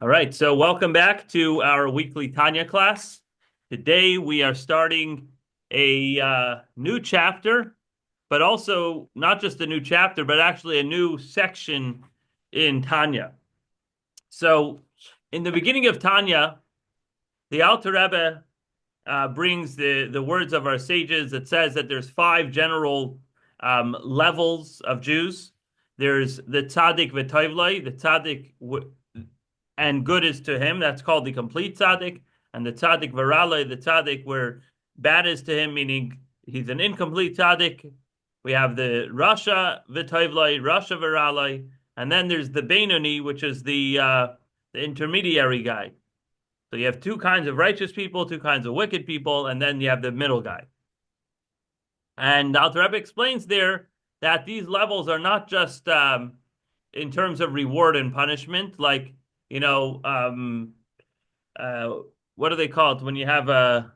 All right, so welcome back to our weekly Tanya class. Today we are starting a new chapter, but also not just a new chapter, but actually a new section in Tanya. So, in the beginning of Tanya, the Alter Rebbe brings the words of our sages. It says that there's five general levels of Jews. There's the tzaddik v'tovloi, the tzaddik and good is to him. That's called the complete tzaddik. And the tzaddik v'raloi, the tzaddik where bad is to him, meaning he's an incomplete tzaddik. We have the rasha v'tovloi, rasha v'raloi, and then there's the Beinoni, which is the intermediary guy. So you have two kinds of righteous people, two kinds of wicked people, and then you have the middle guy. And Alter Rebbe explains there that these levels are not just in terms of reward and punishment, like, you know, what do they call it when you have a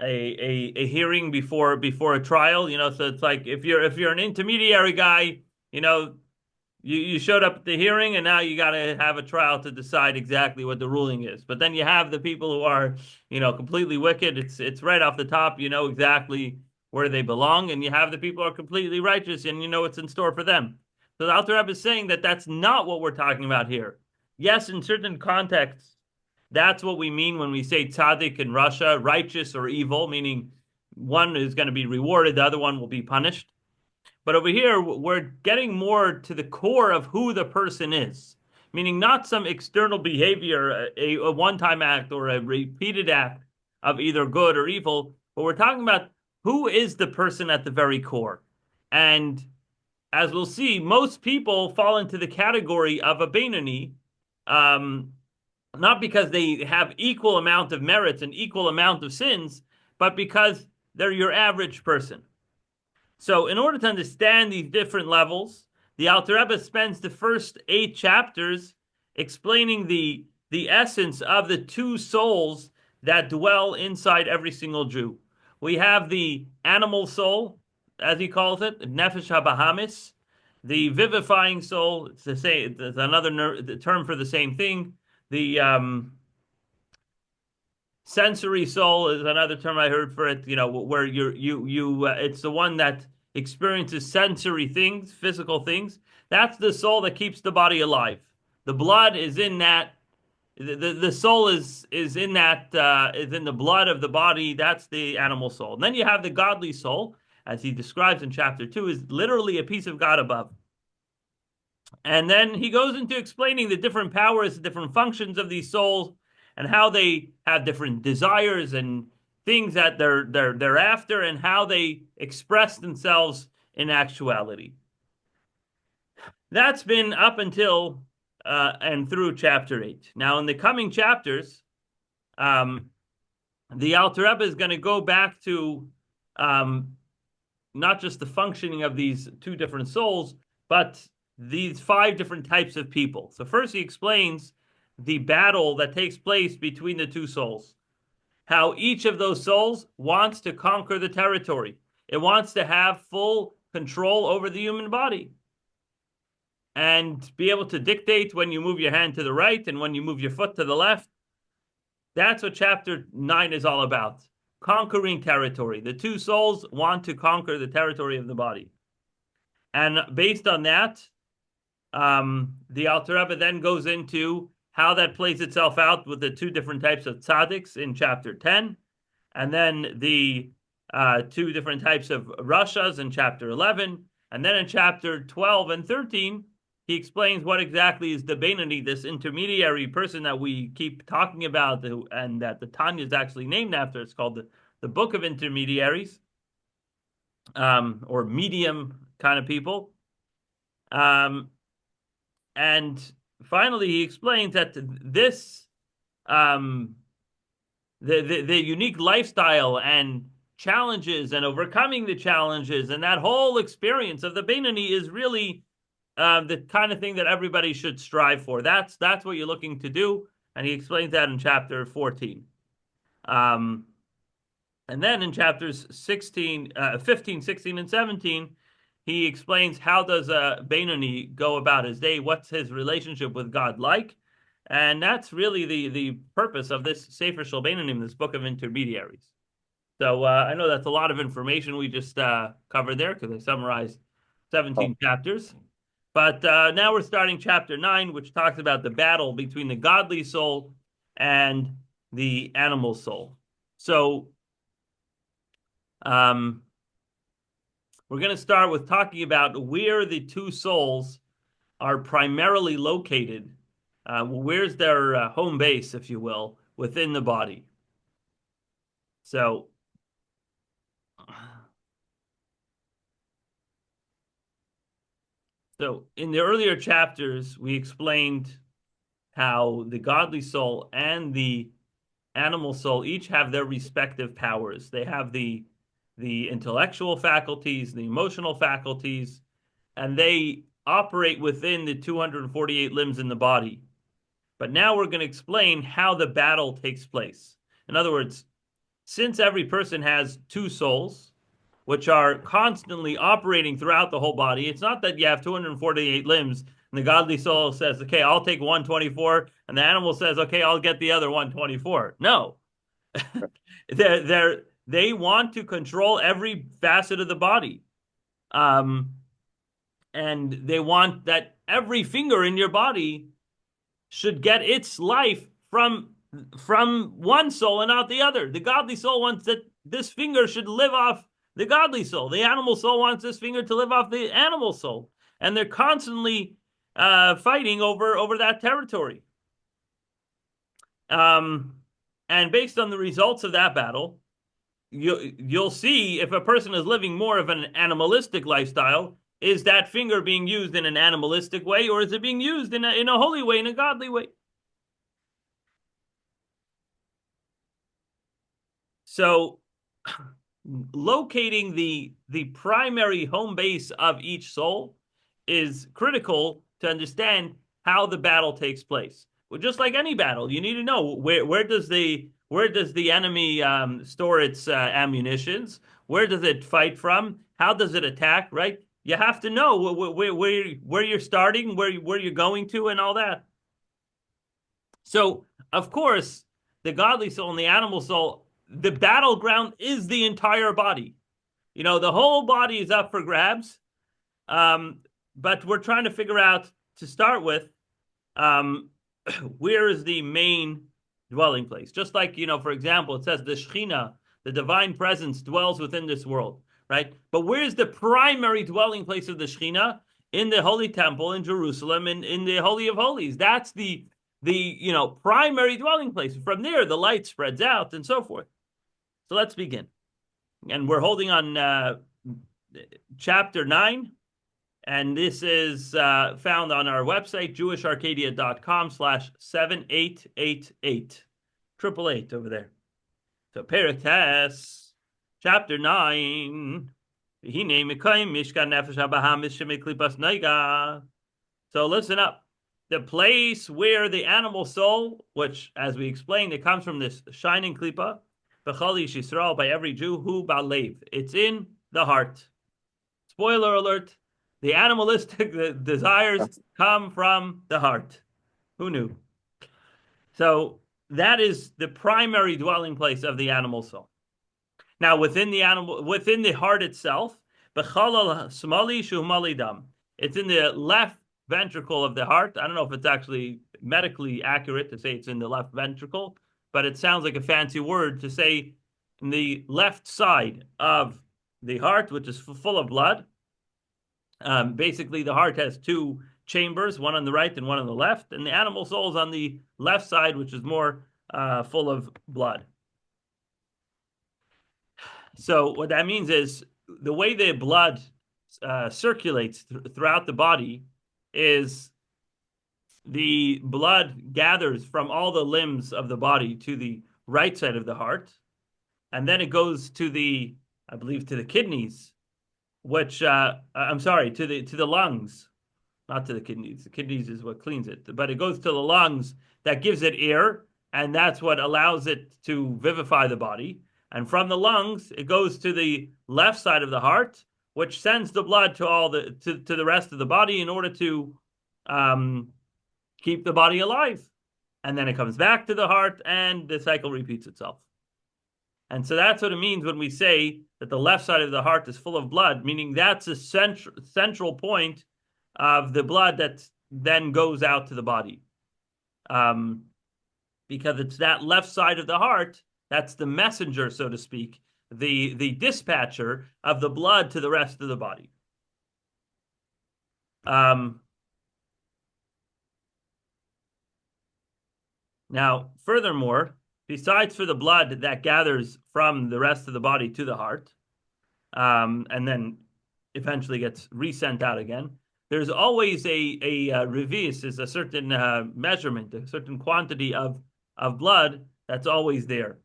hearing before a trial? You know, so it's like if you're an intermediary guy, you know, you showed up at the hearing and now you got to have a trial to decide exactly what the ruling is. But then you have the people who are, you know, completely wicked. It's right off the top. You know exactly where they belong, and you have the people who are completely righteous, and you know what's in store for them. So the Alter Rebbe is saying that that's not what we're talking about here. Yes, in certain contexts, that's what we mean when we say tzaddik and rasha, righteous or evil, meaning one is going to be rewarded, the other one will be punished. But over here, we're getting more to the core of who the person is, meaning not some external behavior, a one-time act or a repeated act of either good or evil, but we're talking about who is the person at the very core. And as we'll see, most people fall into the category of a Beinoni, not because they have equal amount of merits and equal amount of sins, but because they're your average person. So in order to understand these different levels, the Alter Rebbe spends the first 8 chapters explaining the essence of the two souls that dwell inside every single Jew. We have the animal soul, as he calls it, nefesh habahamis, the vivifying soul. It's the same. It's another term for the same thing. The sensory soul is another term I heard for it. You know, where it's the one that experiences sensory things, physical things. That's the soul that keeps the body alive. The blood is in that. The soul is in that is in the blood of the body. That's the animal soul. And then you have the godly soul, as he describes in chapter 2, is literally a piece of God above. And then he goes into explaining the different powers, the different functions of these souls, and how they have different desires and things that they're after, and how they express themselves in actuality. That's been up until and through chapter 8. Now, in the coming chapters, the Alter Rebbe is going to go back to not just the functioning of these two different souls, but these 5 different types of people. So first he explains the battle that takes place between the two souls, how each of those souls wants to conquer the territory. It wants to have full control over the human body and be able to dictate when you move your hand to the right and when you move your foot to the left. That's what chapter 9 is all about. Conquering territory. The two souls want to conquer the territory of the body. And based on that, the Alter Rebbe then goes into how that plays itself out with the 2 different types of tzaddiks in chapter 10, and then the 2 different types of rashas in chapter 11, and then in chapter 12 and 13, he explains what exactly is the Beinoni, this intermediary person that we keep talking about, and that the Tanya is actually named after. It's called the Book of Intermediaries, or medium kind of people. And finally, he explains that this, the unique lifestyle and challenges and overcoming the challenges and that whole experience of the Beinoni is really the kind of thing that everybody should strive for. That's what you're looking to do, and he explains that in chapter 14. And then in chapters 15, 16, and 17, he explains how does a Beinoni go about his day, what's his relationship with God like, And that's really the purpose of this Sefer Shel Beinanim, this book of intermediaries. So I know that's a lot of information we just covered there because I summarized 17 chapters. But now we're starting chapter 9, which talks about the battle between the godly soul and the animal soul. So we're going to start with talking about where the two souls are primarily located. Where's their home base, if you will, within the body. So in the earlier chapters, we explained how the godly soul and the animal soul each have their respective powers. They have the intellectual faculties, the emotional faculties, and they operate within the 248 limbs in the body. But now we're going to explain how the battle takes place. In other words, since every person has two souls, which are constantly operating throughout the whole body, it's not that you have 248 limbs and the godly soul says, okay, I'll take 124, and the animal says, okay, I'll get the other 124. No. They want to control every facet of the body. And they want that every finger in your body should get its life from one soul and not the other. The godly soul wants that this finger should live off the godly soul. The animal soul wants this finger to live off the animal soul. And they're constantly fighting over that territory. And based on the results of that battle, you'll see if a person is living more of an animalistic lifestyle, is that finger being used in an animalistic way, or is it being used in a holy way, in a godly way? So locating the primary home base of each soul is critical to understand how the battle takes place. Well, just like any battle, you need to know where does the enemy store its ammunitions? Where does it fight from? How does it attack? Right? You have to know where you're starting, where you're going to, and all that. So, of course, the godly soul and the animal soul, the battleground is the entire body. You know, the whole body is up for grabs. But we're trying to figure out, to start with, where is the main dwelling place? Just like, you know, for example, it says the Shekhinah, the divine presence, dwells within this world, right? But where's the primary dwelling place of the Shekhinah? In the Holy Temple in Jerusalem, in the Holy of Holies. That's the primary dwelling place. From there, the light spreads out and so forth. So let's begin. And we're holding on chapter 9. And this is found on our website, jewisharcadia.com/7888. 888 over there. So Perek Tes, chapter 9. So listen up. The place where the animal soul, which, as we explained, it comes from this shining klipa, b'chol ish Yisrael, by every Jew, hu balev. It's in the heart. Spoiler alert, the animalistic desires come from the heart. Who knew? So that is the primary dwelling place of the animal soul. Now, within the heart itself, b'chalal smali shumali dam. It's in the left ventricle of the heart. I don't know if it's actually medically accurate to say it's in the left ventricle, but it sounds like a fancy word to say in the left side of the heart, which is full of blood. Basically, the heart has two chambers, one on the right and one on the left, and the animal soul is on the left side, which is more full of blood. So what that means is the way the blood circulates throughout the body is the blood gathers from all the limbs of the body to the right side of the heart, and then it goes to the kidneys, which I'm sorry, to the lungs, not to the kidneys. The kidneys is what cleans it, but it goes to the lungs that gives it air, and that's what allows it to vivify the body. And from the lungs, it goes to the left side of the heart, which sends the blood to the rest of the body in order to keep the body alive. and then it comes back to the heart, and the cycle repeats itself. And so that's what it means when we say that the left side of the heart is full of blood, meaning that's a central point of the blood that then goes out to the body. Because it's that left side of the heart that's the messenger, so to speak, the dispatcher of the blood to the rest of the body. Now, furthermore, besides for the blood that gathers from the rest of the body to the heart, and then eventually gets resent out again, there's always a revis, is a certain measurement, a certain quantity of blood that's always there.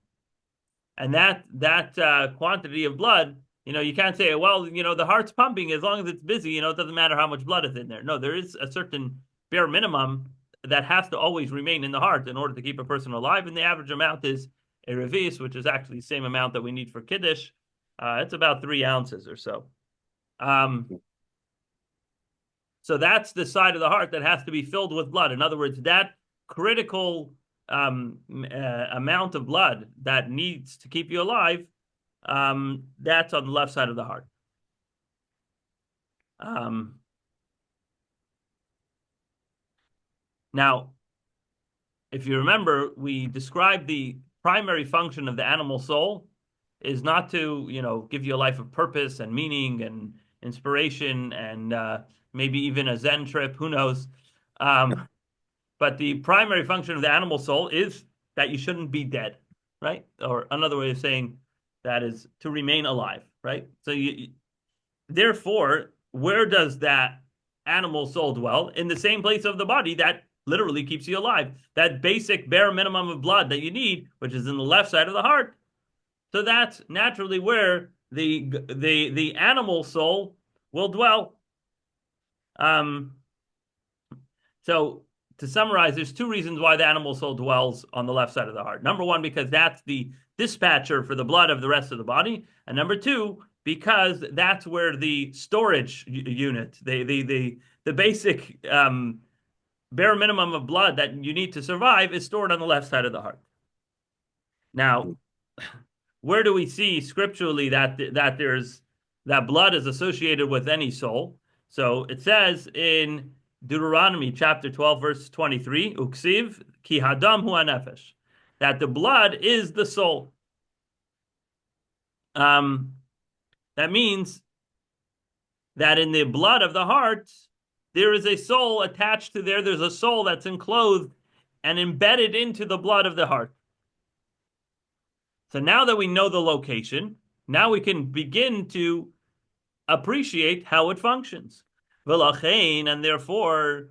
And that quantity of blood, you can't say, well, the heart's pumping as long as it's busy, it doesn't matter how much blood is in there. No, there is a certain bare minimum that has to always remain in the heart in order to keep a person alive. And the average amount is a revis, which is actually the same amount that we need for Kiddush. It's about 3 ounces or so. So that's the side of the heart that has to be filled with blood. In other words, that critical amount of blood that needs to keep you alive, that's on the left side of the heart. Now, if you remember, we described the primary function of the animal soul is not to, give you a life of purpose and meaning and inspiration and maybe even a Zen trip, who knows. But the primary function of the animal soul is that you shouldn't be dead, right? Or another way of saying that is to remain alive, right? So therefore, where does that animal soul dwell? In the same place of the body that literally keeps you alive. That basic bare minimum of blood that you need, which is in the left side of the heart. So that's naturally where the animal soul will dwell. So to summarize, there's 2 reasons why the animal soul dwells on the left side of the heart. Number 1, because that's the dispatcher for the blood of the rest of the body. And number 2, because that's where the storage unit, the basic bare minimum of blood that you need to survive is stored on the left side of the heart. Now, where do we see scripturally that blood is associated with any soul? So it says in Deuteronomy chapter 12, verse 23, Uksiv ki hadam hu hanefesh, that the blood is the soul. That means that in the blood of the heart, there is a soul attached to there. There's a soul that's enclosed and embedded into the blood of the heart. So now that we know the location, now we can begin to appreciate how it functions. And therefore,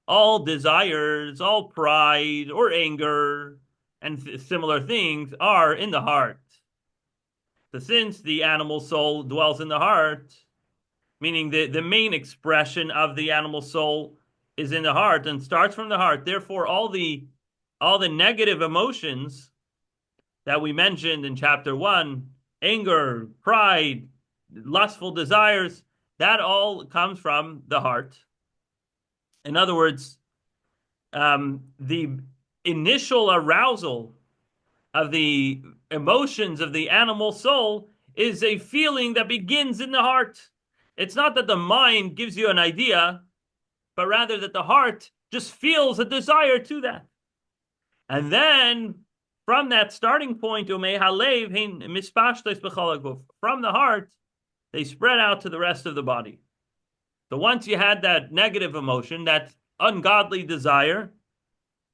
all desires, all pride or anger, and similar things are in the heart. So since the animal soul dwells in the heart, meaning the main expression of the animal soul is in the heart and starts from the heart, therefore all the negative emotions that we mentioned in chapter 1, anger, pride, lustful desires, that all comes from the heart. In other words, the initial arousal of the emotions of the animal soul is a feeling that begins in the heart. It's not that the mind gives you an idea, but rather that the heart just feels a desire to that. And then from that starting point, from the heart, they spread out to the rest of the body. So once you had that negative emotion, that ungodly desire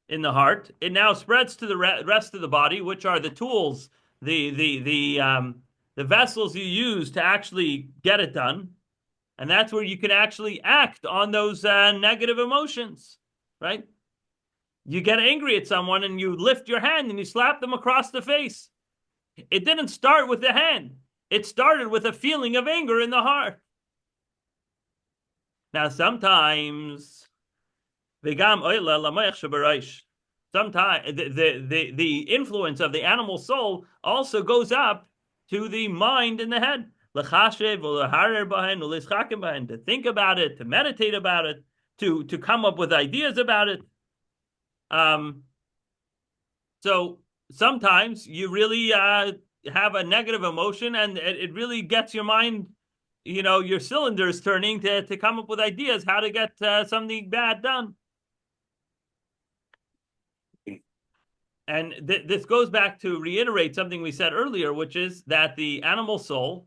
in the heart, it now spreads to the rest of the body, which are the tools, the vessels you use to actually get it done. And that's where you can actually act on those negative emotions, right? You get angry at someone and you lift your hand and you slap them across the face. It didn't start with the hand. It started with a feeling of anger in the heart. Now, sometimes sometimes the influence of the animal soul also goes up to the mind and the head. To think about it, to meditate about it, to come up with ideas about it. So sometimes you really have a negative emotion, and it really gets your mind, your cylinders turning to come up with ideas how to get something bad done. And this goes back to reiterate something we said earlier, which is that the animal soul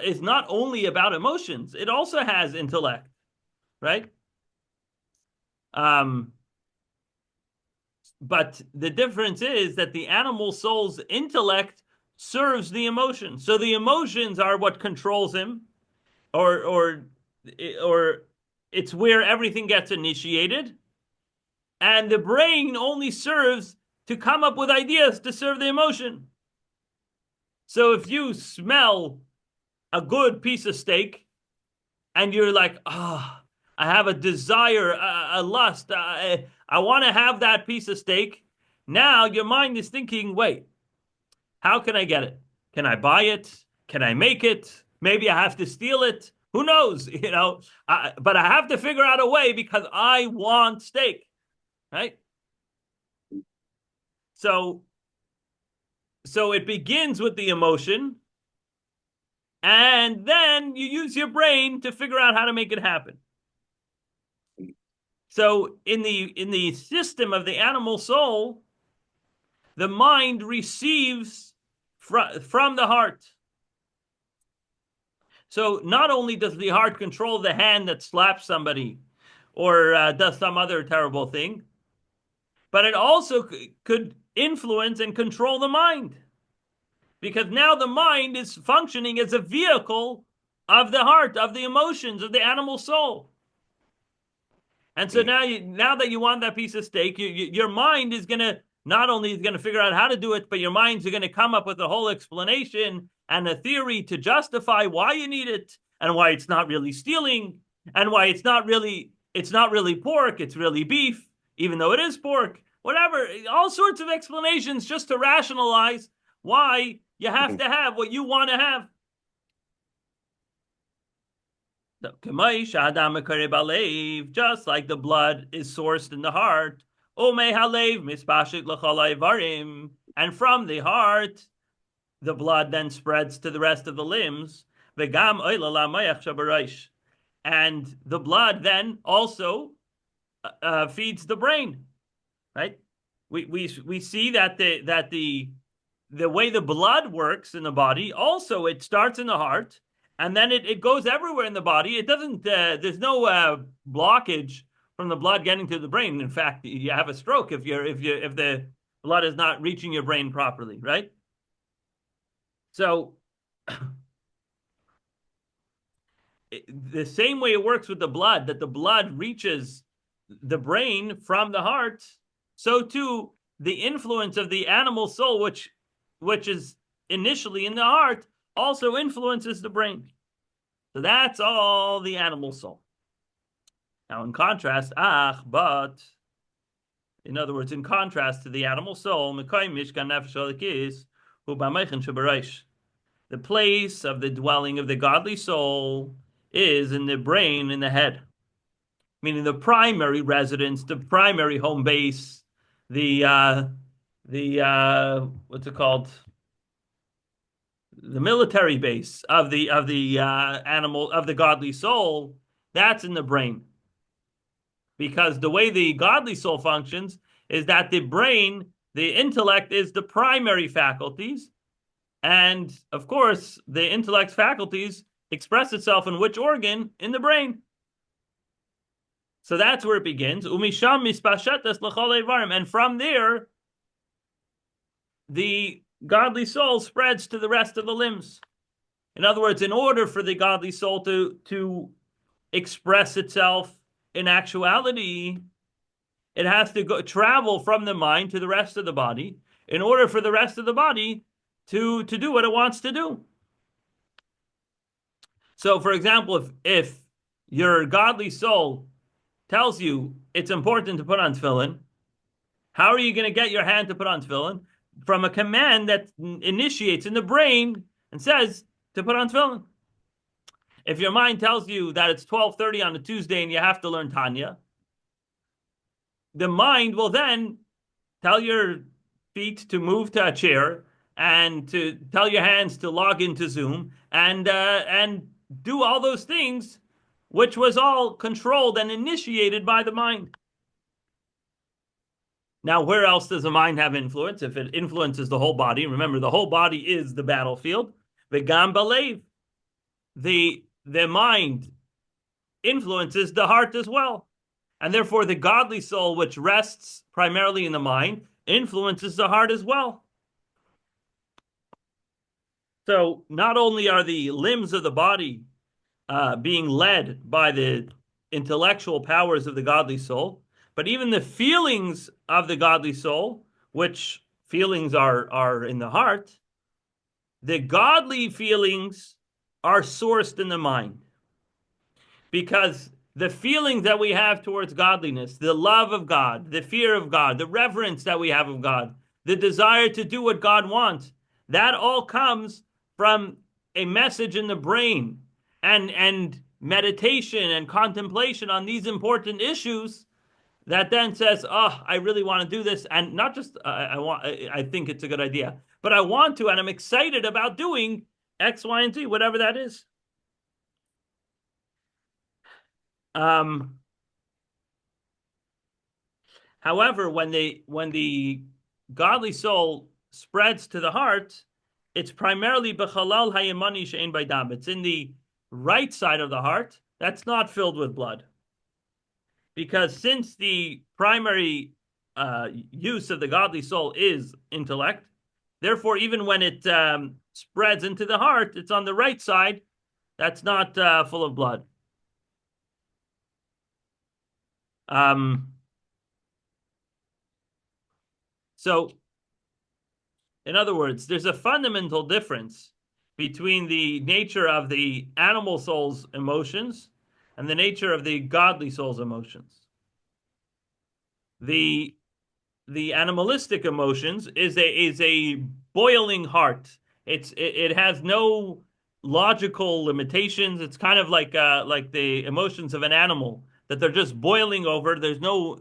is not only about emotions, it also has intellect, right? But the difference is that the animal soul's intellect serves the emotion. So the emotions are what controls him, or it's where everything gets initiated. And the brain only serves to come up with ideas to serve the emotion. So if you smell a good piece of steak and you're like, I have a desire, a lust, I want to have that piece of steak. Now your mind is thinking, wait, how can I get it? Can I buy it? Can I make it? Maybe I have to steal it. Who knows? But I have to figure out a way because I want steak, right? So it begins with the emotion, and then you use your brain to figure out how to make it happen. So in the system of the animal soul, the mind receives from the heart. So not only does the heart control the hand that slaps somebody or does some other terrible thing, but it also could influence and control the mind. Because now the mind is functioning as a vehicle of the heart, of the emotions, of the animal soul. And so now that you want that piece of steak, your mind is going to not only is going to figure out how to do it, but your minds are going to come up with a whole explanation and a theory to justify why you need it and why it's not really stealing and why it's not really pork, it's really beef, even though it is pork. Whatever, all sorts of explanations just to rationalize why you have to have what you want to have. Just like the blood is sourced in the heart, and from the heart, the blood then spreads to the rest of the limbs. And the blood then also feeds the brain, right? We see that the way the blood works in the body, also it starts in the heart, and then it goes everywhere in the body. It doesn't. There's no blockage from the blood getting to the brain. In fact, you have a stroke if the blood is not reaching your brain properly, right? So the same way it works with the blood, that the blood reaches the brain from the heart, so too the influence of the animal soul, which is initially in the heart, also influences the brain. So that's all the animal soul. Now, in contrast, but in other words, in contrast to the animal soul, the place of the dwelling of the godly soul is in the brain, in the head, meaning the primary residence, the primary home base, the what's it called? The military base of the animal, of the godly soul, that's in the brain. Because the way the godly soul functions is that the brain, the intellect, is the primary faculties, and of course the intellect's faculties express itself in which organ? In the brain. So that's where it begins. And from there, the godly soul spreads to the rest of the limbs. In other words, in order for the godly soul to express itself in actuality, it has to travel from the mind to the rest of the body in order for the rest of the body to do what it wants to do. So, for example, if your godly soul tells you it's important to put on tefillin, how are you going to get your hand to put on tefillin? From a command that initiates in the brain and says to put on tefillin. If your mind tells you that it's 12:30 on a Tuesday and you have to learn Tanya, the mind will then tell your feet to move to a chair and to tell your hands to log into Zoom and do all those things, which was all controlled and initiated by the mind. Now, where else does the mind have influence? If it influences the whole body, remember the whole body is the battlefield. V'gam balev, the mind influences the heart as well. And therefore, the godly soul, which rests primarily in the mind, influences the heart as well. So not only are the limbs of the body being led by the intellectual powers of the godly soul, but even the feelings of the godly soul, which feelings are in the heart, the godly feelings are sourced in the mind. Because the feelings that we have towards godliness, the love of God, the fear of God, the reverence that we have of God, the desire to do what God wants, that all comes from a message in the brain and meditation and contemplation on these important issues that then says, oh, I really want to do this. And not just, I think it's a good idea, but I want to, and I'm excited about doing X, Y, and Z, whatever that is. However, when the godly soul spreads to the heart, it's primarily b'chalal hayemani she'en b'dam. It's in the right side of the heart that's not filled with blood, because since the primary use of the godly soul is intellect, therefore, even when it spreads into the heart, it's on the right side that's not full of blood. So, in other words, there's a fundamental difference between the nature of the animal soul's emotions and the nature of the godly soul's emotions. The animalistic emotions is a boiling heart. It has no logical limitations. It's kind of like the emotions of an animal, that they're just boiling over. There's no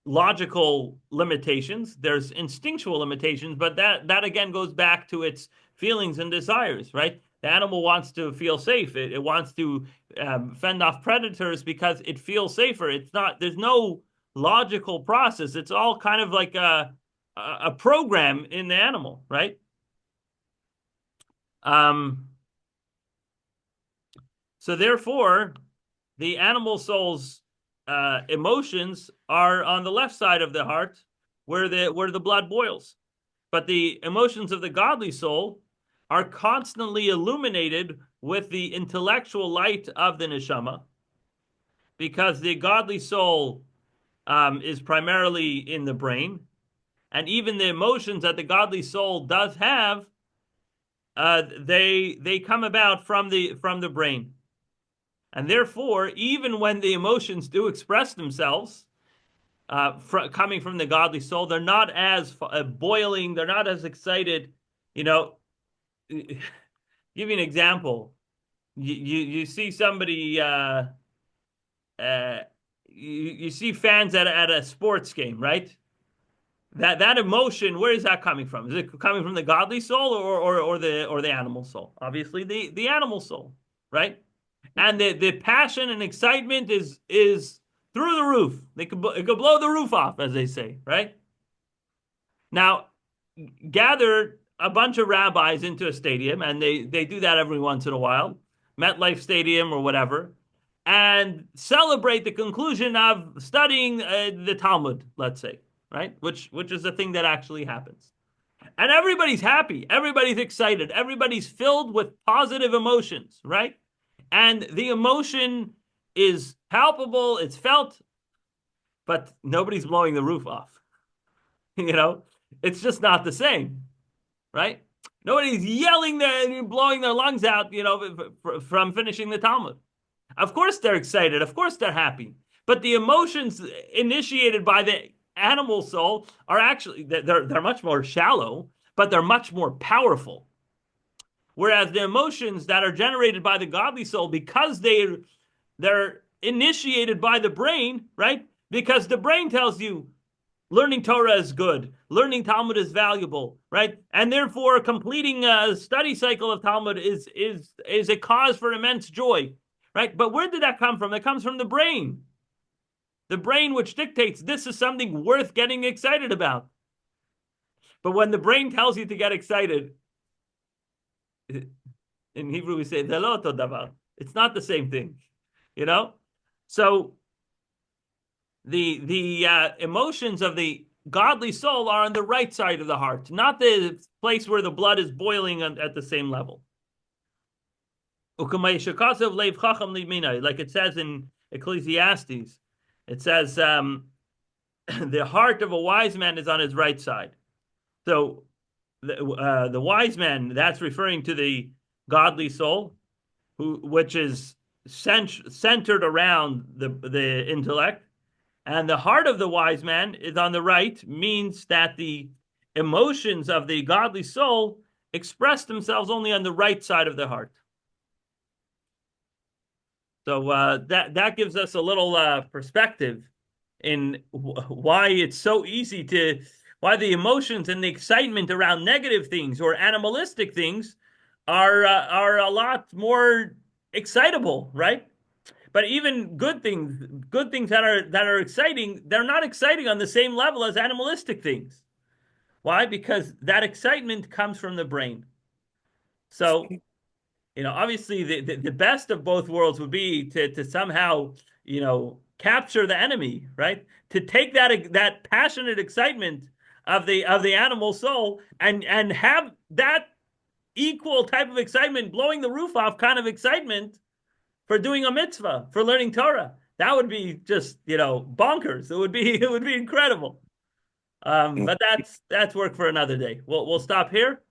logical limitations. There's instinctual limitations, but that again goes back to its feelings and desires, right? The animal wants to feel safe. It wants to fend off predators because it feels safer. There's no logical process. It's all kind of like a program in the animal, right? So therefore, the animal soul's emotions are on the left side of the heart, where the blood boils. But the emotions of the godly soul are constantly illuminated with the intellectual light of the neshama, because the godly soul is primarily in the brain, and even the emotions that the godly soul does have, they come about from the brain. And therefore, even when the emotions do express themselves, coming from the godly soul, they're not as boiling, they're not as excited. You know, give you an example. You see somebody, you see fans at a sports game, right? That emotion, where is that coming from? Is it coming from the godly soul or the animal soul? Obviously, the animal soul, right? And the passion and excitement is through the roof. It could blow the roof off, as they say, right? Now, gather a bunch of rabbis into a stadium, and they do that every once in a while, MetLife Stadium or whatever, and celebrate the conclusion of studying the Talmud, let's say, right? Which is a thing that actually happens. And everybody's happy, everybody's excited, everybody's filled with positive emotions, right? And the emotion is palpable, it's felt, but nobody's blowing the roof off. You know, it's just not the same, right? Nobody's yelling and blowing their lungs out, you know, from finishing the Talmud. Of course they're excited, of course they're happy, but the emotions initiated by the animal soul are actually, they're much more shallow, but they're much more powerful. Whereas the emotions that are generated by the godly soul, because they're initiated by the brain, right? Because the brain tells you learning Torah is good, learning Talmud is valuable, right? And therefore, completing a study cycle of Talmud is a cause for immense joy, right? But where did that come from? It comes from the brain. The brain, which dictates this is something worth getting excited about. But when the brain tells you to get excited, in Hebrew we say it's not the same thing, you know. So the emotions of the godly soul are on the right side of the heart, not the place where the blood is boiling at the same level. Like it says in Ecclesiastes, it says the heart of a wise man is on his right side. So the wise man, that's referring to the godly soul, which is centered around the intellect. And the heart of the wise man is on the right, means that the emotions of the godly soul express themselves only on the right side of the heart. So that gives us a little perspective in why it's so easy why the emotions and the excitement around negative things or animalistic things are a lot more excitable, right? But even good things that are exciting, they're not exciting on the same level as animalistic things. Why? Because that excitement comes from the brain. So, obviously the best of both worlds would be to somehow, capture the enemy, right? To take that passionate excitement of the animal soul and have that equal type of excitement, blowing the roof off kind of excitement for doing a mitzvah, for learning Torah. That would be just, bonkers. It would be incredible. But that's work for another day. We'll stop here.